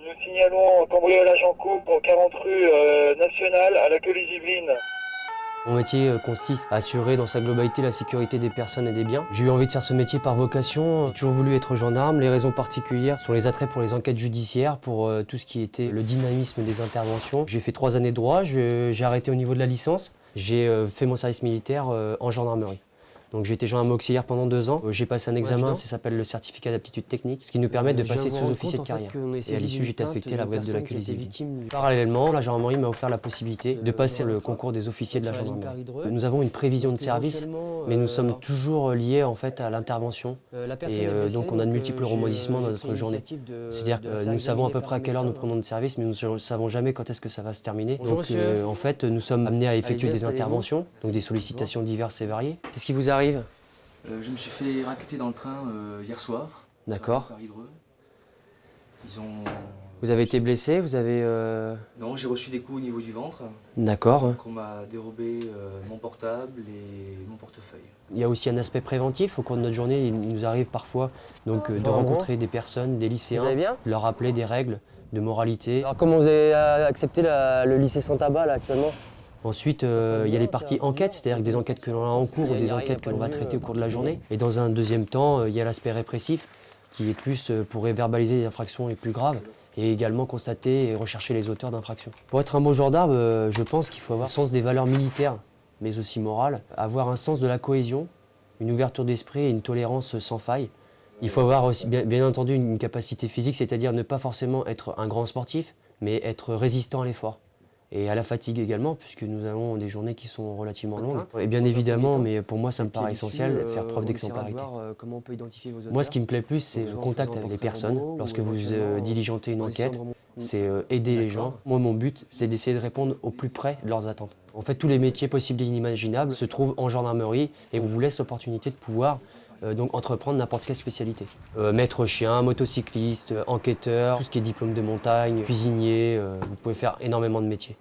Nous signalons un cambriolage en cours au 40 rue Nationale à la queue les Yvelines. Mon métier consiste à assurer dans sa globalité la sécurité des personnes et des biens. J'ai eu envie de faire ce métier par vocation. J'ai toujours voulu être gendarme. Les raisons particulières sont les attraits pour les enquêtes judiciaires, pour tout ce qui était le dynamisme des interventions. J'ai fait 3 années de droit, j'ai arrêté au niveau de la licence. J'ai fait mon service militaire en gendarmerie. Donc j'ai été gendarme auxiliaire pendant 2 ans. J'ai passé un examen, ça s'appelle le certificat d'aptitude technique, ce qui nous permet de passer sous-officier de carrière. Et à l'issue, j'étais affecté à la brigade de la queue les Yvelines. Parallèlement, la gendarmerie m'a offert la possibilité de passer le concours des officiers de la gendarmerie. Nous avons une prévision de service, mais nous sommes toujours liés en fait à l'intervention. Et donc on a de multiples rebondissements dans notre journée. C'est-à-dire que nous savons à peu près à quelle heure nous prenons de service, mais nous ne savons jamais quand est-ce que ça va se terminer. Donc en fait, nous sommes amenés à effectuer des interventions, donc des sollicitations diverses et variées. Qu'est-ce qui vous arrive? Je me suis fait racketter dans le train hier soir. D'accord. Paris-Dreux. Ils ont... Vous avez été blessé? Vous avez... Non, j'ai reçu des coups au niveau du ventre. D'accord. Donc on m'a dérobé mon portable et mon portefeuille. Il y a aussi un aspect préventif. Au cours de notre journée, il nous arrive parfois donc, de rencontrer des personnes, des lycéens, de leur rappeler des règles de moralité. Alors comment vous avez accepté le lycée sans tabac là actuellement? Ensuite, il y a les parties enquêtes, c'est-à-dire que des enquêtes que l'on a en cours ou des enquêtes que l'on va traiter au cours de la journée. Et dans un deuxième temps, il y a l'aspect répressif, qui est plus pour verbaliser les infractions les plus graves et également constater et rechercher les auteurs d'infractions. Pour être un bon gendarme, je pense qu'il faut avoir un sens des valeurs militaires, mais aussi morales, avoir un sens de la cohésion, une ouverture d'esprit et une tolérance sans faille. Il faut avoir aussi, bien entendu, une capacité physique, c'est-à-dire ne pas forcément être un grand sportif, mais être résistant à l'effort. Et à la fatigue également, puisque nous avons des journées qui sont relativement longues. Et bien évidemment, mais pour moi ça me paraît essentiel, faire preuve d'exemplarité. Moi ce qui me plaît plus, c'est le contact avec les personnes. Lorsque vous diligentez une enquête, c'est aider les gens. Moi mon but, c'est d'essayer de répondre au plus près de leurs attentes. En fait, tous les métiers possibles et inimaginables se trouvent en gendarmerie et on vous laisse l'opportunité de pouvoir donc entreprendre n'importe quelle spécialité. Maître chien, motocycliste, enquêteur, tout ce qui est diplôme de montagne, cuisinier, vous pouvez faire énormément de métiers.